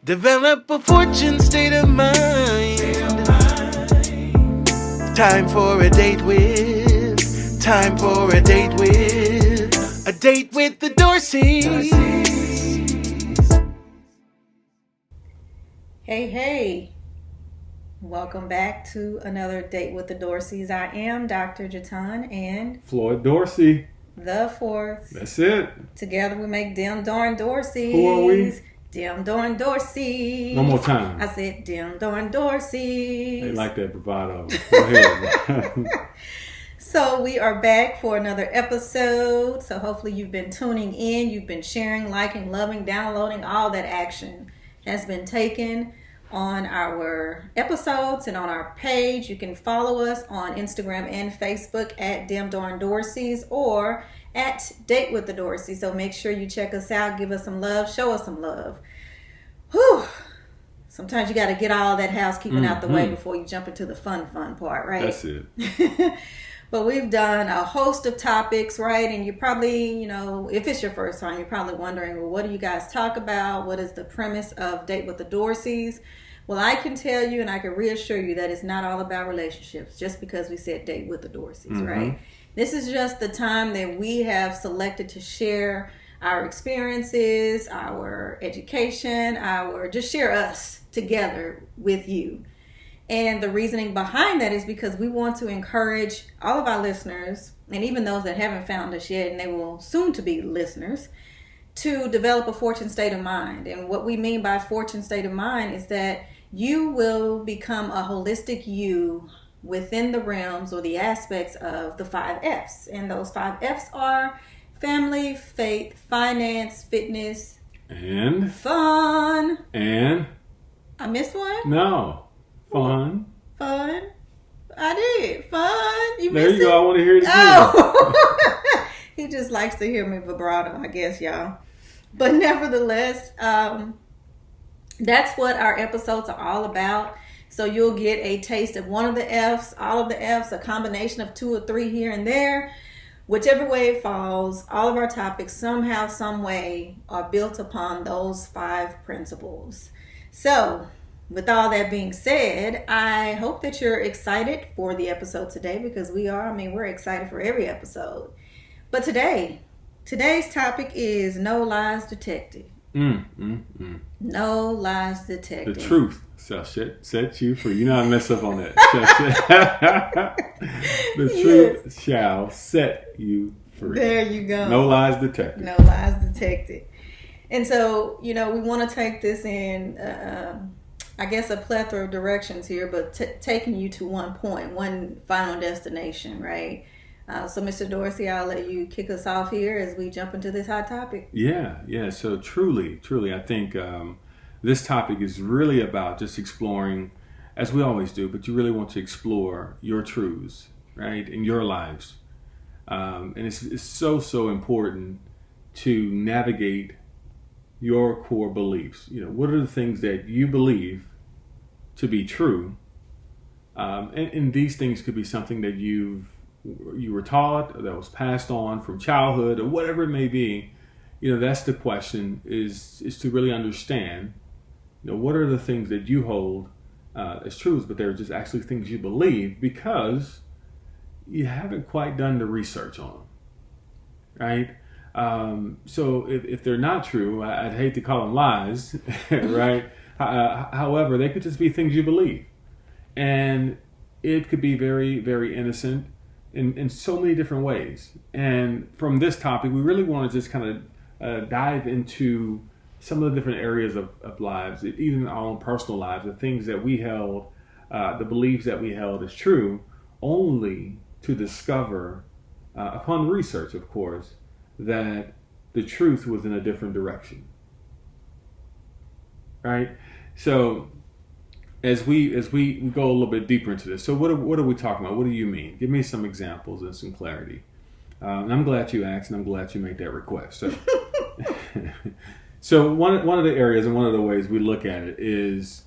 Develop a fortune state of mind. Time for a date with. Time for a date with. A date with the Dorseys. Hey. Welcome back to another Date with the Dorseys. I am Dr. Jatan and Floyd Dorsey. the fourth. That's it. Together we make Dim Darn Dorseys. Who are we? Dim Darn Dorseys. One more time. I said Dim Darn Dorseys. They like that bravado. Go ahead. So we are back for another episode. So hopefully you've been tuning in. You've been sharing, liking, loving, downloading. All that action has been taken on our episodes and on our page. You can follow us on Instagram and Facebook at Dim Darn Dorseys or at Date with the Dorseys. So make sure you check us out, give us some love, show us some love. Whew. Sometimes you got to get all that housekeeping out the way before you jump into the fun part, right? That's it. But we've done a host of topics, right? And you probably, if it's your first time, you're probably wondering, well, what do you guys talk about? What is the premise of Date with the Dorseys? Well, I can tell you and I can reassure you that it's not all about relationships just because we said Date with the Dorseys, right? This is just the time that we have selected to share our experiences, our education, just share us together with you. And the reasoning behind that is because we want to encourage all of our listeners, and even those that haven't found us yet, and they will soon to be listeners, to develop a fortune state of mind. And what we mean by fortune state of mind is that you will become a holistic you within the realms or the aspects of the 5 F's. And those 5 F's are family, faith, finance, fitness, And? fun. And? I missed one? No. Fun. Fun. I did. Fun. You There missed you it? go. I want to hear it again. Oh. He just likes to hear me vibrato, I guess, y'all. But nevertheless, that's what our episodes are all about. So you'll get a taste of one of the F's, all of the F's, a combination of 2 or 3 here and there. Whichever way it falls, all of our topics somehow, some way are built upon those 5 principles. So with all that being said, I hope that you're excited for the episode today because we are. I mean, we're excited for every episode. But today's topic is No Lies Detected. No Lies Detected. The truth shall set you free. You know how to mess up on that. The truth shall set you free. There you go. No lies detected. No Lies Detected. And so, we want to take this in, I guess, a plethora of directions here, but taking you to one point, one final destination, right? So, Mr. Dorsey, I'll let you kick us off here as we jump into this hot topic. Yeah. So truly, I think this topic is really about just exploring, as we always do, but you really want to explore your truths, right, in your lives. And it's so important to navigate your core beliefs. What are the things that you believe to be true? And these things could be something that you were taught, or that was passed on from childhood, or whatever it may be. That's the question, is to really understand, what are the things that you hold as truths, but they're just actually things you believe because you haven't quite done the research on them, right? So if they're not true, I'd hate to call them lies, right? However, they could just be things you believe. And it could be very, very innocent in so many different ways. And from this topic, we really want to just kind of dive into some of the different areas of lives, even our own personal lives, the things that we held, the beliefs that we held as true, only to discover, upon research, of course, that the truth was in a different direction. Right? So as we go a little bit deeper into this, so what are we talking about? What do you mean? Give me some examples and some clarity. And I'm glad you asked, and I'm glad you made that request. So, so one of the areas and one of the ways we look at it is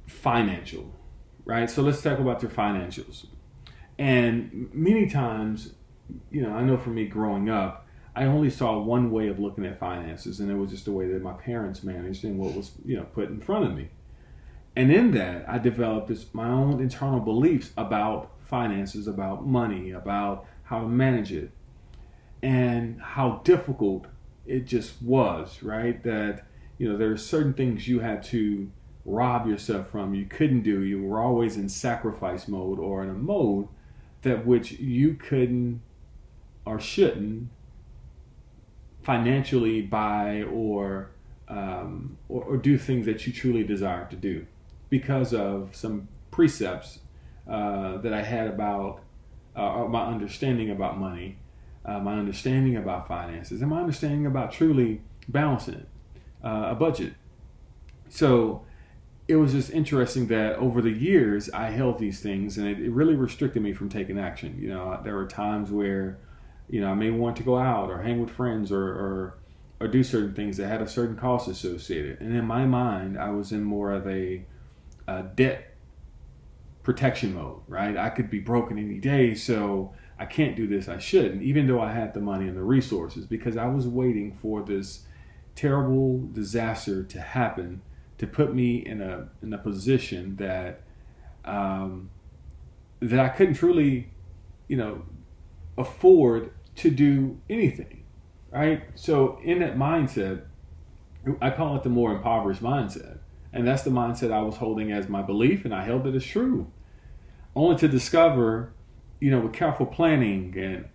financial, right? So let's talk about your financials. And many times, I know for me growing up, I only saw one way of looking at finances, and it was just the way that my parents managed and what was, put in front of me. And in that, I developed my own internal beliefs about finances, about money, about how to manage it, and how difficult it just was, right? That, there are certain things you had to rob yourself from, you couldn't do. You were always in sacrifice mode, or in a mode that which you couldn't or shouldn't financially buy or do things that you truly desire to do, because of some precepts that I had about my understanding about money, my understanding about finances, and my understanding about truly balancing a budget. So it was just interesting that over the years I held these things, and it really restricted me from taking action. There were times where, I may want to go out or hang with friends or do certain things that had a certain cost associated. And in my mind, I was in more of a debt protection mode, right? I could be broken any day, so I can't do this, I shouldn't, even though I had the money and the resources, because I was waiting for this terrible disaster to happen to put me in a position that I couldn't truly, afford to do anything, right? So in that mindset, I call it the more impoverished mindset. And that's the mindset I was holding as my belief, and I held it as true. Only to discover, with careful planning and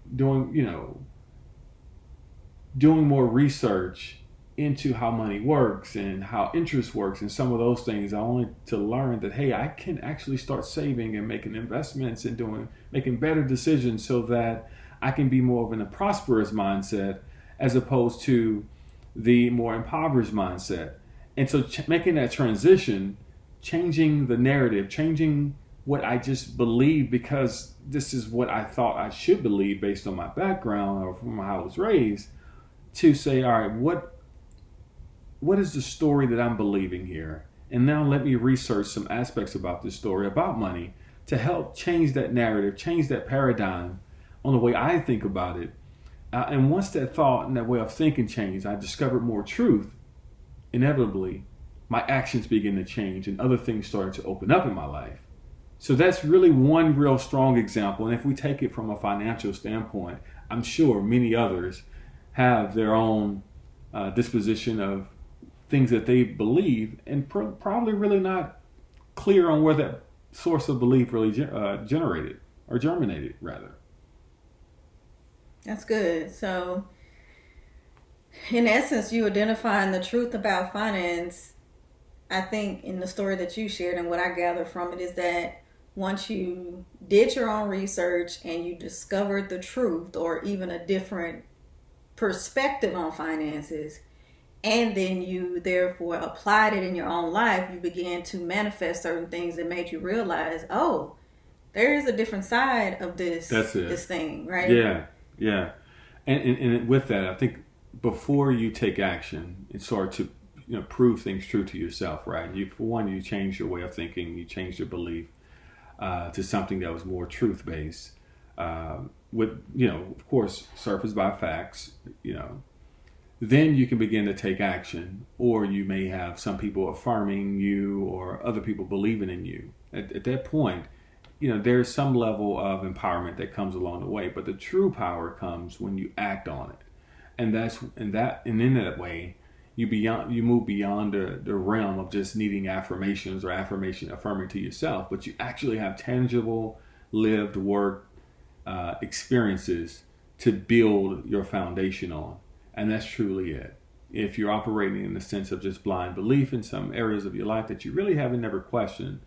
doing more research into how money works and how interest works and some of those things, only to learn that, hey, I can actually start saving and making investments and making better decisions so that I can be more of a prosperous mindset as opposed to the more impoverished mindset. And so making that transition, changing the narrative, changing what I just believe because this is what I thought I should believe based on my background or from how I was raised, to say, all right, what is the story that I'm believing here? And now let me research some aspects about this story, about money, to help change that narrative, change that paradigm on the way I think about it. And once that thought and that way of thinking changed, I discovered more truth. Inevitably, my actions began to change and other things started to open up in my life. So that's really one real strong example. And if we take it from a financial standpoint, I'm sure many others have their own disposition of things that they believe and probably really not clear on where that source of belief really generated or germinated, rather. That's good. So in essence, you identifying the truth about finance. I think in the story that you shared and what I gather from it is that once you did your own research and you discovered the truth or even a different perspective on finances, and then you therefore applied it in your own life, you began to manifest certain things that made you realize, oh, there is a different side of this thing, right? Yeah. And with that, I think before you take action, it's sort to prove things true to yourself, right? For one, you change your way of thinking, you change your belief to something that was more truth-based, with of course, surfaced by facts, Then you can begin to take action, or you may have some people affirming you or other people believing in you. At that point, there's some level of empowerment that comes along the way, but the true power comes when you act on it. And in that way, you move beyond the realm of just needing affirmations or affirming to yourself, but you actually have tangible, lived work experiences to build your foundation on. And that's truly it. If you're operating in the sense of just blind belief in some areas of your life that you really haven't never questioned,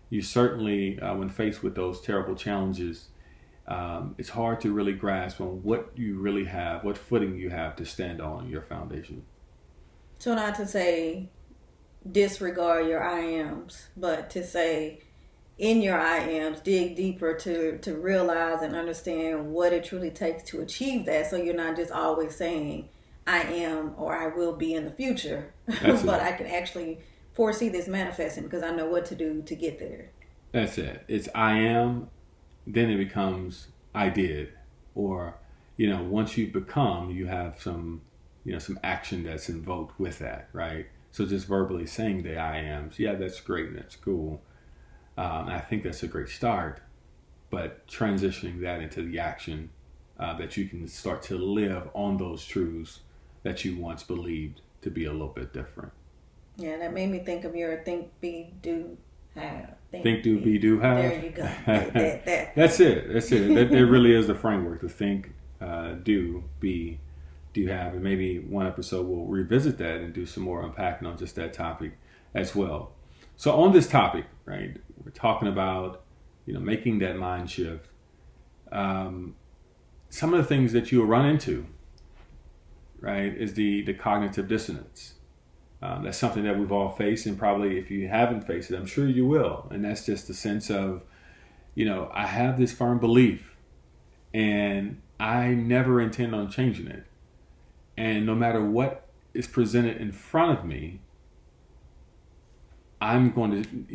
you certainly, when faced with those terrible challenges, it's hard to really grasp on what you really have, what footing you have to stand on your foundation. So not to say disregard your I ams, but to say in your I ams, dig deeper to realize and understand what it truly takes to achieve that. So you're not just always saying I am or I will be in the future, but I can actually foresee this manifesting because I know what to do to get there. That's it. It's I am, then it becomes I did, or once you become, you have some action that's invoked with that, right? So just verbally saying the I ams, yeah, that's great, that's cool. I think that's a great start, but transitioning that into the action that you can start to live on those truths that you once believed to be a little bit different. Yeah, that made me think of your think, be, do, have. Think, do, be, do, have. There you go. That's it. That really is the framework. To think, do, be, do, have. And maybe one episode we'll revisit that and do some more unpacking on just that topic as well. So on this topic, right, we're talking about, making that mind shift. Some of the things that you'll run into, right, is the cognitive dissonance. That's something that we've all faced, and probably if you haven't faced it, I'm sure you will. And that's just the sense of, I have this firm belief, and I never intend on changing it. And no matter what is presented in front of me, I'm going to,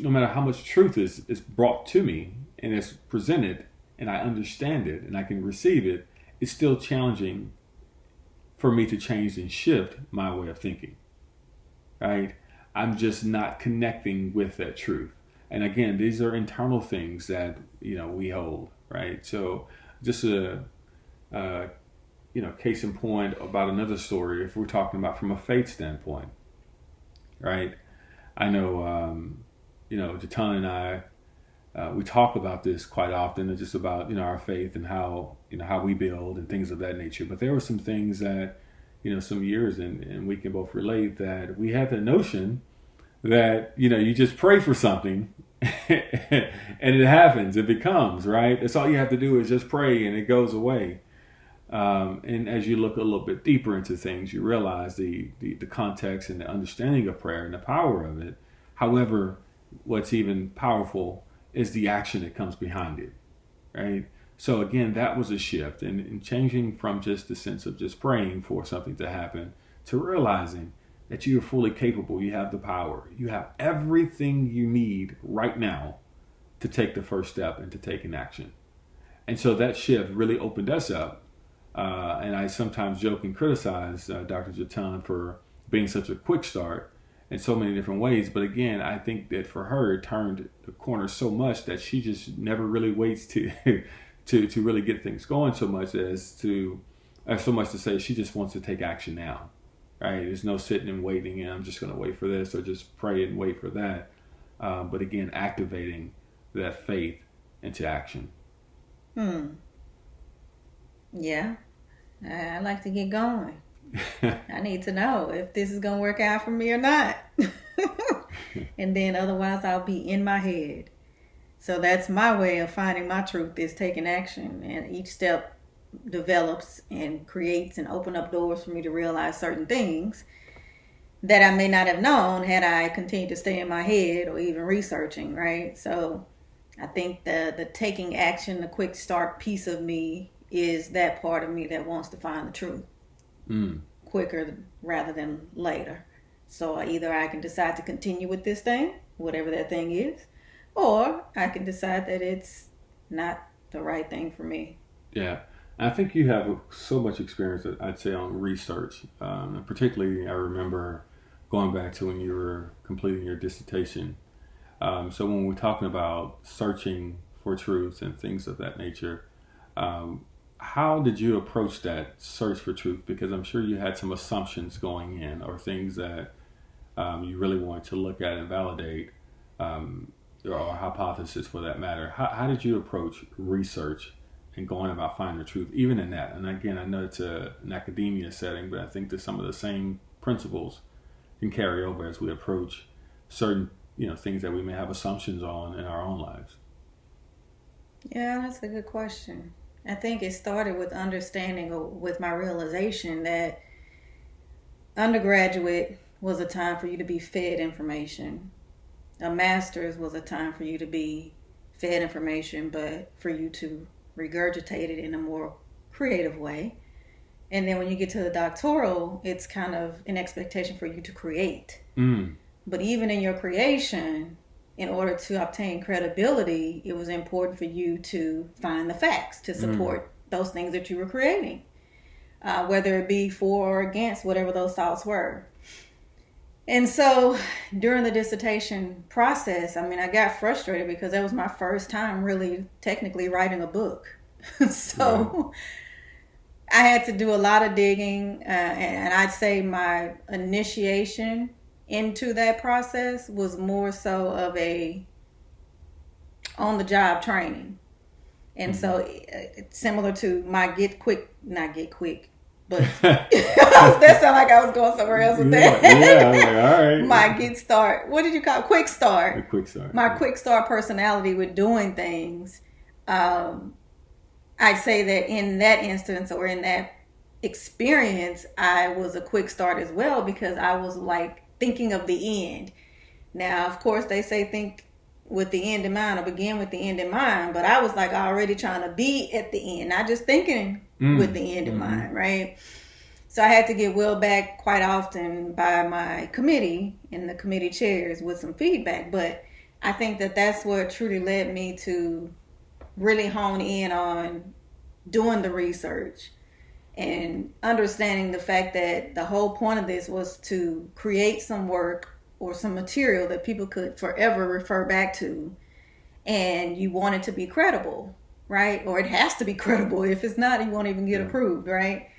no matter how much truth is brought to me and is presented, and I understand it and I can receive it, it's still challenging for me to change and shift my way of thinking, right? I'm just not connecting with that truth. And again, these are internal things that, we hold, right? So just a case in point about another story, if we're talking about from a faith standpoint, right? I know, Jatan and I, we talk about this quite often, and just about, our faith and how we build and things of that nature. But there were some things that, some years, and we can both relate, that we had the notion that, you just pray for something and it happens, it becomes, right? That's all you have to do is just pray and it goes away. And as you look a little bit deeper into things, you realize the context and the understanding of prayer and the power of it. However, what's even powerful is the action that comes behind it, right? So again, that was a shift, and changing from just the sense of just praying for something to happen to realizing that you are fully capable, you have the power, you have everything you need right now to take the first step and to take an action. And so that shift really opened us up. And I sometimes joke and criticize Dr. Jatan for being such a quick start in so many different ways. But again, I think that for her, it turned the corner so much that she just never really waits to to really get things going so much to say she just wants to take action now, right? There's no sitting and waiting, and I'm just going to wait for this or just pray and wait for that. But again, activating that faith into action. Yeah, I like to get going. I need to know if this is going to work out for me or not. And then otherwise I'll be in my head. So that's my way of finding my truth, is taking action. And each step develops and creates and open up doors for me to realize certain things that I may not have known had I continued to stay in my head or even researching, right? So I think the taking action, the quick start piece of me is that part of me that wants to find the truth quicker rather than later. So either I can decide to continue with this thing, whatever that thing is, or I can decide that it's not the right thing for me. Yeah. I think you have so much experience, I'd say, on research. And particularly, I remember going back to when you were completing your dissertation. So when we're talking about searching for truth and things of that nature, how did you approach that search for truth? Because I'm sure you had some assumptions going in, or things that you really wanted to look at and validate, or a hypothesis for that matter. How did you approach research and going about finding the truth, even in that? And again, I know it's an academia setting, but I think that some of the same principles can carry over as we approach certain things that we may have assumptions on in our own lives. Yeah, that's a good question. I think it started with understanding, or with my realization that undergraduate was a time for you to be fed information. A master's was a time for you to be fed information, but for you to regurgitate it in a more creative way. And then when you get to the doctoral, it's kind of an expectation for you to create. But even in your creation, in order to obtain credibility, it was important for you to find the facts to support those things that you were creating, whether it be for or against whatever those thoughts were. And so during the dissertation process, I mean, I got frustrated because that was my first time really technically writing a book. So I had to do a lot of digging, and I'd say my initiation into that process was more so of a on-the-job training. And so it's similar to my not get quick, but that sounded like I was going somewhere else with that. Yeah, I'm like, all right. My get start. What did you call it? Quick start? A quick start. My quick start personality with doing things. I'd say that in that instance or in that experience, I was a quick start as well because I was like thinking of the end. Now, of course, they say think with the end in mind or begin with the end in mind, but I was like already trying to be at the end, not just thinking with the end in mind, right? So I had to get wheeled back quite often by my committee and the committee chairs with some feedback, but I think that that's what truly led me to really hone in on doing the research and understanding the fact that the whole point of this was to create some work or some material that people could forever refer back to, and you want it to be credible, right? Or it has to be credible. If it's not, it won't even get approved, right?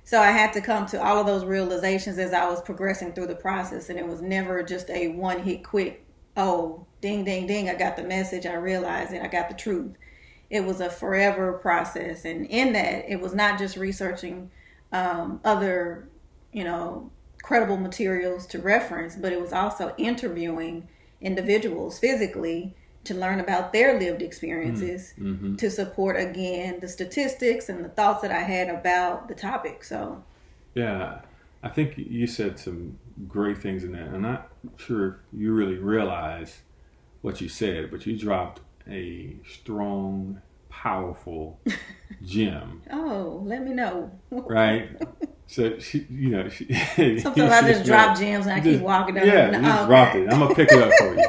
So I had to come to all of those realizations as I was progressing through the process, and it was never just a one-hit quick, oh, ding, ding, ding, I got the message, I realized it, I got the truth. It was a forever process, and in that, it was not just researching other, credible materials to reference, but it was also interviewing individuals physically to learn about their lived experiences to support, again, the statistics and the thoughts that I had about the topic. So, yeah, I think you said some great things in that. I'm not sure if you really realize what you said, but you dropped a strong, powerful gem. Oh, let me know. Right? So, sometimes I just drop gems and I keep walking down. Yeah, you just dropped it. I'm going to pick it up for you.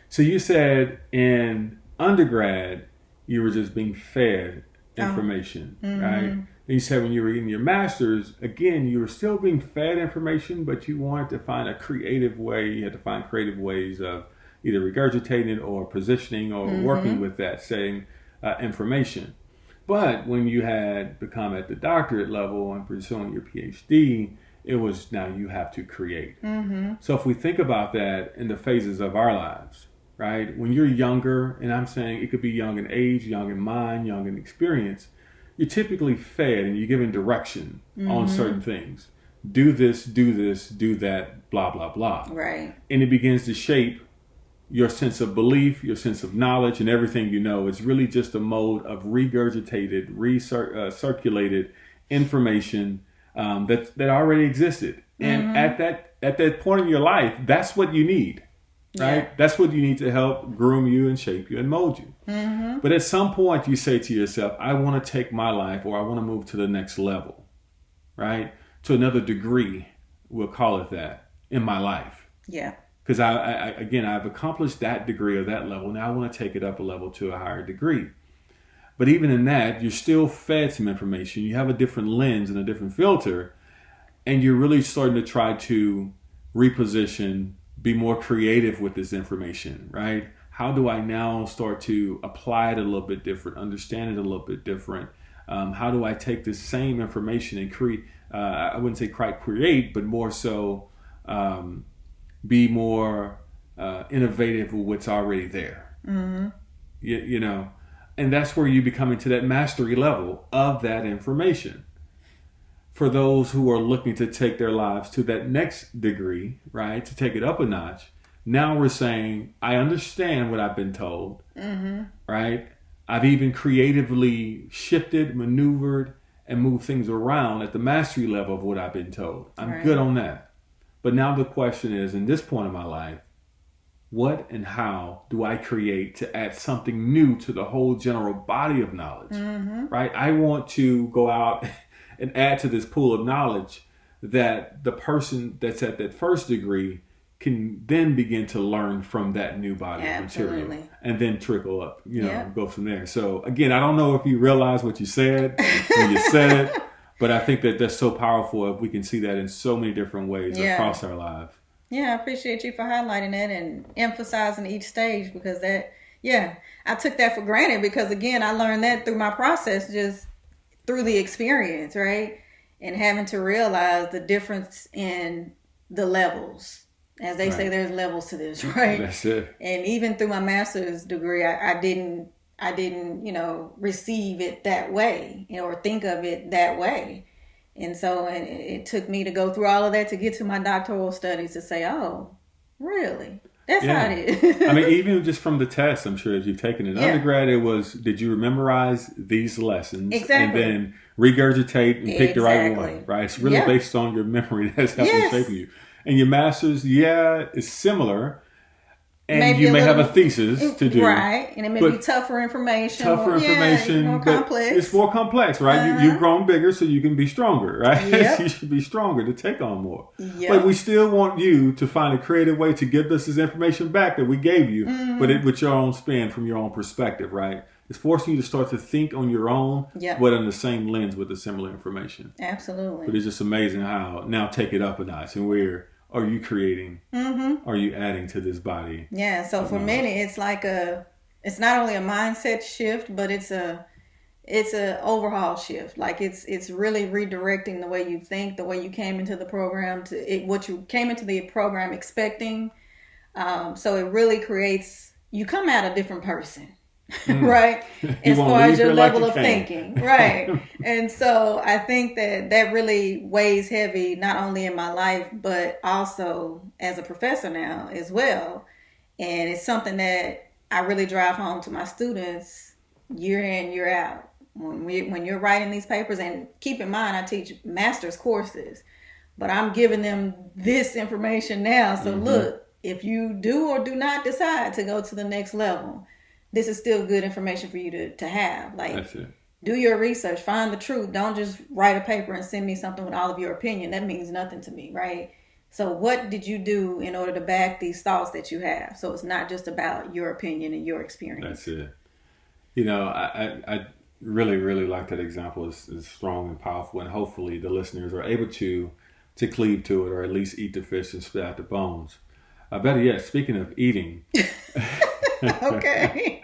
So you said in undergrad, you were just being fed information, right? And you said when you were in your master's, again, you were still being fed information, but you wanted to find a creative way. You had to find creative ways of either regurgitating or positioning or working with that same information. But when you had become at the doctorate level and pursuing your PhD, it was now you have to create. So if we think about that in the phases of our lives, right? When you're younger, and I'm saying it could be young in age, young in mind, young in experience, you're typically fed and you're given direction on certain things. Do this, do that, blah, blah, blah. Right. And it begins to shape your sense of belief, your sense of knowledge, and everything you know. It's really just a mode of regurgitated, circulated information that already existed. And at that point in your life, that's what you need, right? Yeah. That's what you need to help groom you and shape you and mold you. But at some point, you say to yourself, I want to take my life, or I want to move to the next level, right? To another degree, we'll call it that, in my life. Yeah. Because I've accomplished that degree or that level. Now I want to take it up a level to a higher degree. But even in that, you're still fed some information. You have a different lens and a different filter. And you're really starting to try to reposition, be more creative with this information, right? How do I now start to apply it a little bit different, understand it a little bit different? How do I take this same information and create, I wouldn't say quite create, but more so be more innovative with what's already there. You know, and that's where you become into that mastery level of that information. For those who are looking to take their lives to that next degree, right, to take it up a notch, now we're saying, I understand what I've been told, right? I've even creatively shifted, maneuvered, and moved things around at the mastery level of what I've been told. I'm good on that. But now the question is, in this point of my life, what and how do I create to add something new to the whole general body of knowledge, right? I want to go out and add to this pool of knowledge that the person that's at that first degree can then begin to learn from that new body of material Absolutely. and then trickle up, Yeah. go from there. So again, I don't know if you realize what you said when you said it, but I think that that's so powerful if we can see that in so many different ways Yeah. across our lives. Yeah, I appreciate you for highlighting that and emphasizing each stage, because I took that for granted, because again, I learned that through my process, just through the experience, right? And having to realize the difference in the levels. As they say, there's levels to this, right? That's it. And even through my master's degree, I didn't, receive it that way, or think of it that way. And so it took me to go through all of that to get to my doctoral studies to say, oh, really? That's how it is. I mean, even just from the test, I'm sure as you've taken it, undergrad, it was, did you memorize these lessons? Exactly. And then regurgitate and pick the right one, right? It's really Yeah. based on your memory that's helping Yes. shape you. And your master's, it's similar. And Maybe you a may have a little- thesis to do. Right. And it may be tougher information. More more but complex. it's more complex, right? You've grown bigger, so you can be stronger, right? Yep. You should be stronger to take on more. Yep. But we still want you to find a creative way to give us this information back that we gave you, but with your own spin, from your own perspective, right? It's forcing you to start to think on your own, Yep. but in the same lens with the similar information. Absolutely. But it's just amazing how now take it up a notch, and where are you creating? Are you adding to this body? Yeah, so for many, it's like it's not only a mindset shift, but it's a overhaul shift. Like it's really redirecting the way you think, the way you came into the program, what you came into the program expecting. So it really creates, you come out a different person. Right? As won't far as leave your here like level you of came. thinking. Right. And so I think that really weighs heavy, not only in my life, but also as a professor now as well. And it's something that I really drive home to my students year in, year out. When you're writing these papers, and keep in mind, I teach master's courses, but I'm giving them this information now. So look, if you do or do not decide to go to the next level, this is still good information for you to have. Like, That's it. do your research, find the truth. Don't just write a paper and send me something with all of your opinion. That means nothing to me, right? So what did you do in order to back these thoughts that you have? So it's not just about your opinion and your experience. That's it. I really, really like that example. It's strong and powerful, and hopefully the listeners are able to cleave to it, or at least eat the fish and spit out the bones. Better yet, speaking of eating, Okay.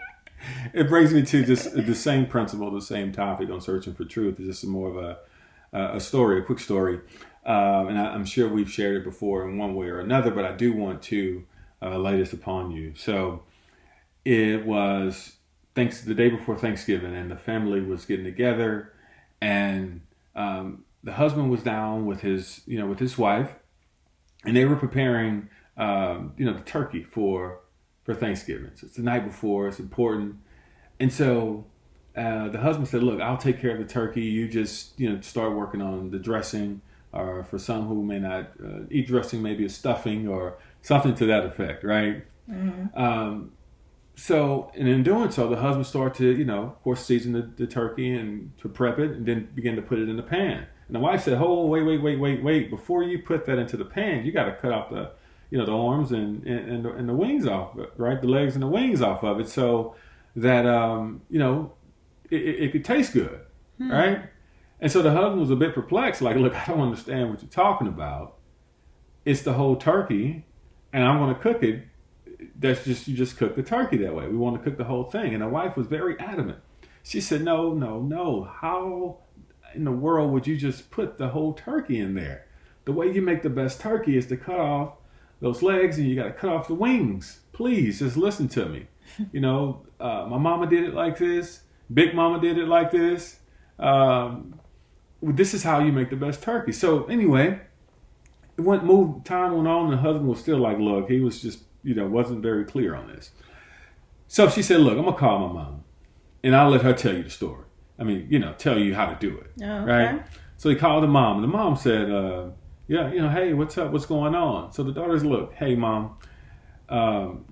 it brings me to just the same principle, the same topic on searching for truth. It's just more of a story, a quick story. And I'm sure we've shared it before in one way or another, but I do want to lay this upon you. So it was the day before Thanksgiving, and the family was getting together, and the husband was down with his wife, and they were preparing, the turkey for Thanksgiving. So it's the night before. It's important. And so the husband said, look, I'll take care of the turkey. You just, start working on the dressing, or for some who may not eat dressing, maybe a stuffing or something to that effect, right? Mm-hmm. So, and in doing so, the husband started to, of course, season the turkey and to prep it, and then begin to put it in the pan. And the wife said, oh, wait. Before you put that into the pan, you got to cut off the arms and the wings off, right? The legs and the wings off of it, so that, it could taste good, right? And so the husband was a bit perplexed, like, look, I don't understand what you're talking about. It's the whole turkey, and I'm going to cook it. You just cook the turkey that way. We want to cook the whole thing. And the wife was very adamant. She said, no. How in the world would you just put the whole turkey in there? The way you make the best turkey is to cut off those legs, and you got to cut off the wings. Please, just listen to me. My mama did it like this. Big mama did it like this. This is how you make the best turkey. So anyway, time went on, and the husband was still like, look, he was just, wasn't very clear on this. So she said, look, I'm going to call my mom, and I'll let her tell you the story. I mean, tell you how to do it. Oh, okay. Right? So he called the mom, and the mom said, hey, what's up? What's going on? So the daughter's, look, hey, mom,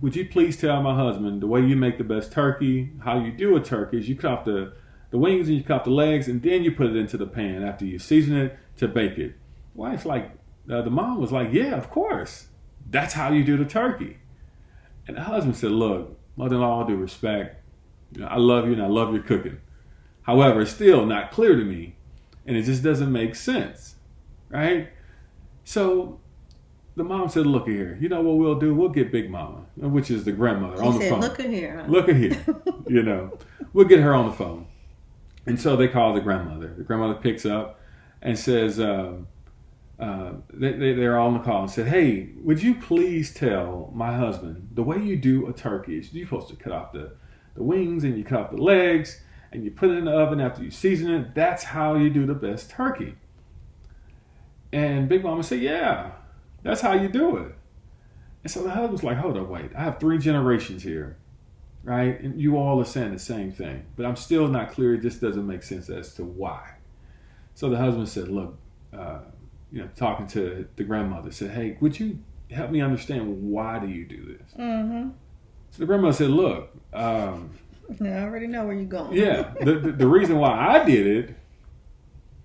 would you please tell my husband the way you make the best turkey, how you do a turkey is you cut off the wings and you cut off the legs, and then you put it into the pan after you season it to bake it. Wife's like, the mom was like, yeah, of course. that's how you do the turkey. And the husband said, look, mother-in-law, all due respect, I love you and I love your cooking. However, it's still not clear to me, and it just doesn't make sense, right? So the mom said, look here, you know what we'll do? We'll get Big Mama, which is the grandmother, on the phone. Look at here. Huh? Look at here. We'll get her on the phone. And so they call the grandmother. The grandmother picks up and says, they're all on the call and said, hey, would you please tell my husband the way you do a turkey is you're supposed to cut off the wings and you cut off the legs and you put it in the oven after you season it. That's how you do the best turkey. And Big Mama said, yeah, that's how you do it. And so the husband's like, hold on, wait. I have 3 generations here, right? And you all are saying the same thing. But I'm still not clear. It just doesn't make sense as to why. So the husband said, look, talking to the grandmother, said, hey, would you help me understand why do you do this? Mm-hmm. So the grandmother said, look. I already know where you're going. Yeah. The reason why I did it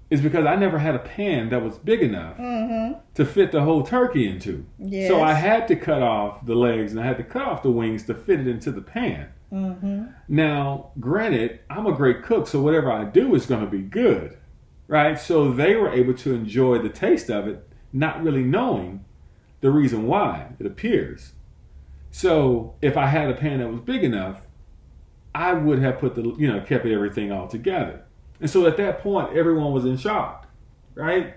is because I never had a pan that was big enough to fit the whole turkey into. Yes. So I had to cut off the legs and I had to cut off the wings to fit it into the pan. Mm-hmm. Now, granted, I'm a great cook, so whatever I do is going to be good, right? So they were able to enjoy the taste of it, not really knowing the reason why, it appears. So if I had a pan that was big enough, I would have kept everything all together. And so at that point, everyone was in shock, right?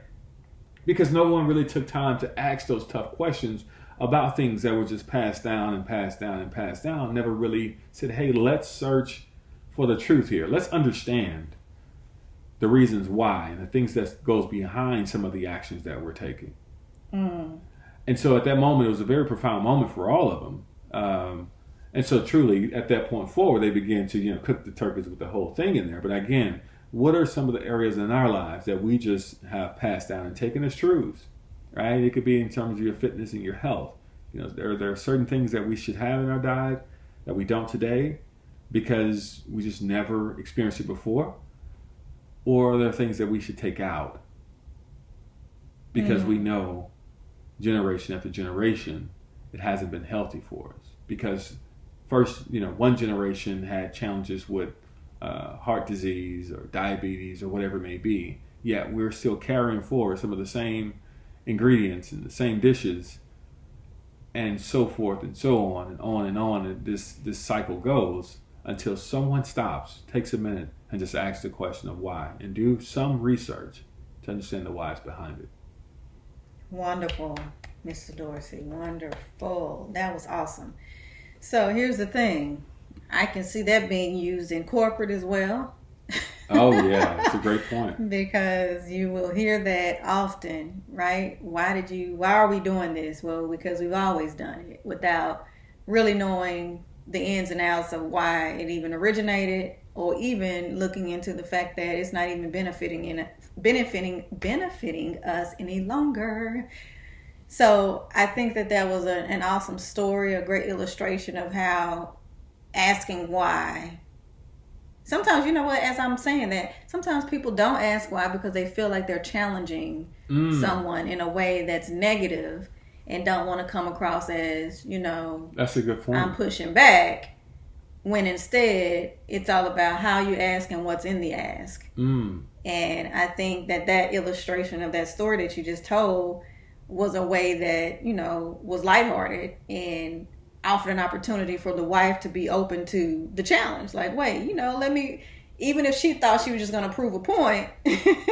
Because no one really took time to ask those tough questions about things that were just passed down and passed down and passed down. Never really said, hey, let's search for the truth here. Let's understand the reasons why and the things that goes behind some of the actions that we're taking. Mm. And so at that moment, it was a very profound moment for all of them. And so truly, at that point forward, they began to cook the turkeys with the whole thing in there. But again, what are some of the areas in our lives that we just have passed down and taken as truths, right? It could be in terms of your fitness and your health. There are certain things that we should have in our diet that we don't today because we just never experienced it before. Or there are things that we should take out because we know generation after generation, it hasn't been healthy for us. Because first, one generation had challenges with heart disease or diabetes or whatever it may be. Yet we're still carrying forward some of the same ingredients and the same dishes and so forth and so on and on and on. And this cycle goes until someone stops, takes a minute, and just asks the question of why and do some research to understand the whys behind it. Wonderful, Mr. Dorsey. Wonderful. That was awesome. So here's the thing. I can see that being used in corporate as well. Oh, yeah. That's a great point. Because you will hear that often, right? Why are we doing this? Well, because we've always done it without really knowing the ins and outs of why it even originated, or even looking into the fact that it's not even benefiting us any longer. So I think that was an awesome story, a great illustration of how asking why. Sometimes, as I'm saying that, sometimes people don't ask why because they feel like they're challenging someone in a way that's negative and don't want to come across as, that's a good point. I'm pushing back, when instead it's all about how you ask and what's in the ask. And I think that illustration of that story that you just told was a way that, was lighthearted and offered an opportunity for the wife to be open to the challenge. Like, wait, let me, even if she thought she was just going to prove a point,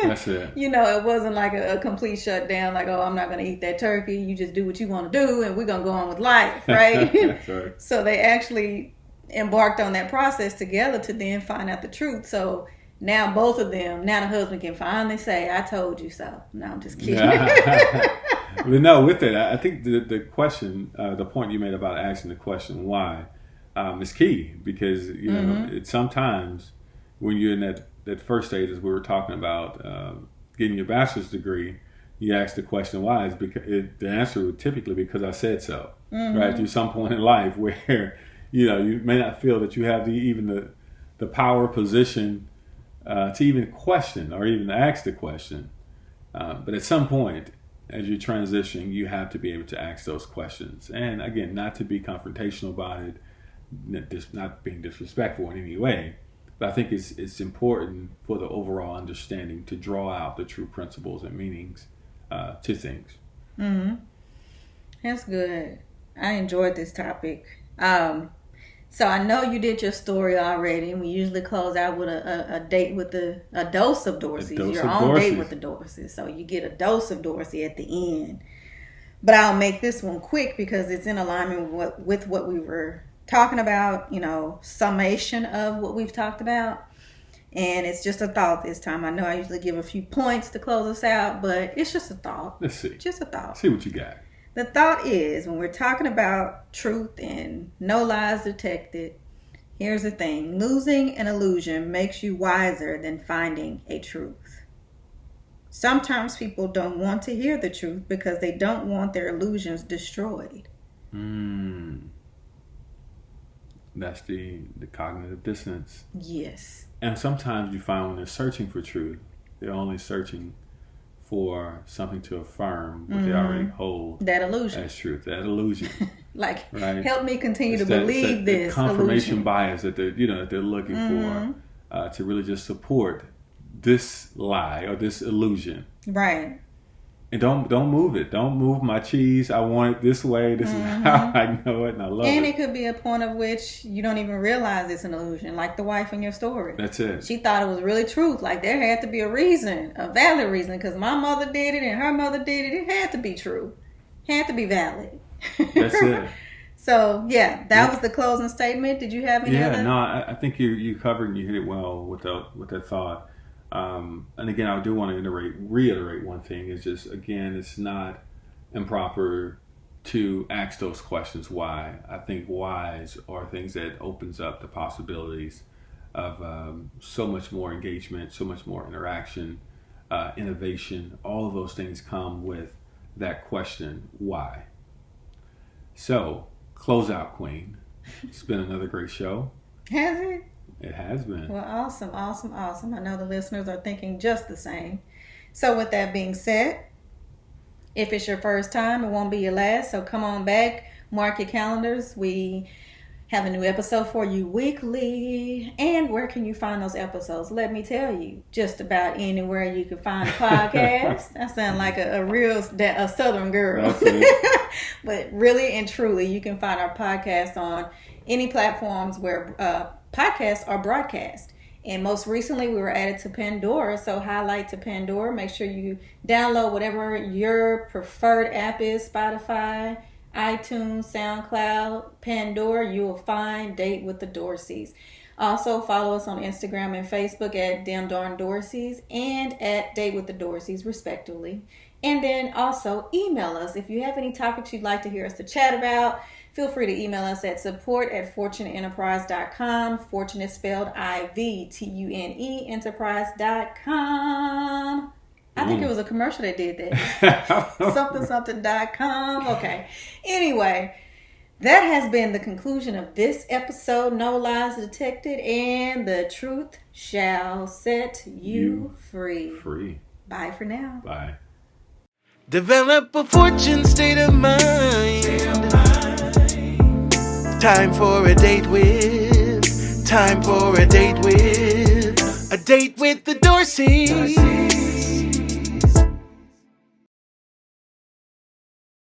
that's it. It wasn't like a complete shutdown, like, oh, I'm not going to eat that turkey. You just do what you want to do and we're going to go on with life, right? That's right. So they actually embarked on that process together to then find out the truth. So now both of them, now the husband can finally say, I told you so. No, I'm just kidding. But no, with it, I think the question, the point you made about asking the question why is key, because it's sometimes when you're in that first stage, as we were talking about, getting your bachelor's degree, you ask the question why is because the answer would typically be because I said so, right? Through some point in life where you may not feel that you have the power position to even question or even ask the question, but at some point as you're transitioning, you have to be able to ask those questions. And again, not to be confrontational about it, not being disrespectful in any way, but I think it's important for the overall understanding to draw out the true principles and meanings to things. Mm-hmm. That's good. I enjoyed this topic. So I know you did your story already, and we usually close out with a date with a dose of Dorsey's, your own date with the Dorseys. So you get a dose of Dorsey at the end. But I'll make this one quick because it's in alignment with what we were talking about, summation of what we've talked about. And it's just a thought this time. I know I usually give a few points to close us out, but it's just a thought. Let's see. Just a thought. See what you got. The thought is, when we're talking about truth and no lies detected, here's the thing. Losing an illusion makes you wiser than finding a truth. Sometimes people don't want to hear the truth because they don't want their illusions destroyed. That's the cognitive dissonance. Yes. And sometimes you find when they're searching for truth, they're only searching for something to affirm what they already hold. That illusion. As truth. That illusion. Like, right? Help me continue to believe this confirmation illusion. bias that they're looking for to really just support this lie or this illusion. Right. And don't move it. Don't move my cheese. I want it this way. This is how I know it, and I love it. And it could be a point of which you don't even realize it's an illusion, like the wife in your story. That's it. She thought it was really truth. Like, there had to be a reason, a valid reason, because my mother did it and her mother did it. It had to be true. It had to be valid. That's it. So, that was the closing statement. Did you have any other? No, I think you covered and you hit it well with that thought. And again, I do want to reiterate one thing. Is just, again, it's not improper to ask those questions why. I think whys are things that opens up the possibilities of so much more engagement, so much more interaction, innovation. All of those things come with that question, why? So, close out, Queen. It's been another great show. Has it? It has been. Well, awesome. I know the listeners are thinking just the same. So with that being said, if it's your first time, it won't be your last. So come on back, mark your calendars. We have a new episode for you weekly. And where can you find those episodes? Let me tell you, just about anywhere you can find a podcast. I sound like a real Southern girl. But really and truly, you can find our podcast on any platforms where podcasts are broadcast. And most recently, we were added to Pandora. So highlight to Pandora. Make sure you download whatever your preferred app is. Spotify, iTunes, SoundCloud, Pandora. You will find Date with the Dorseys. Also, follow us on Instagram and Facebook at Dem Darn Dorseys and at Date with the Dorseys, respectively. And then also email us if you have any topics you'd like to hear us to chat about. Feel free to email us at support@fortuneenterprise.com. Fortune is spelled IVTUNE, enterprise.com. I think it was a commercial that did that. something.com. Okay. Anyway, that has been the conclusion of this episode. No lies detected, and the truth shall set you free. Bye for now. Bye. Develop a fortune state of mind. Time for a date with the Dorseys.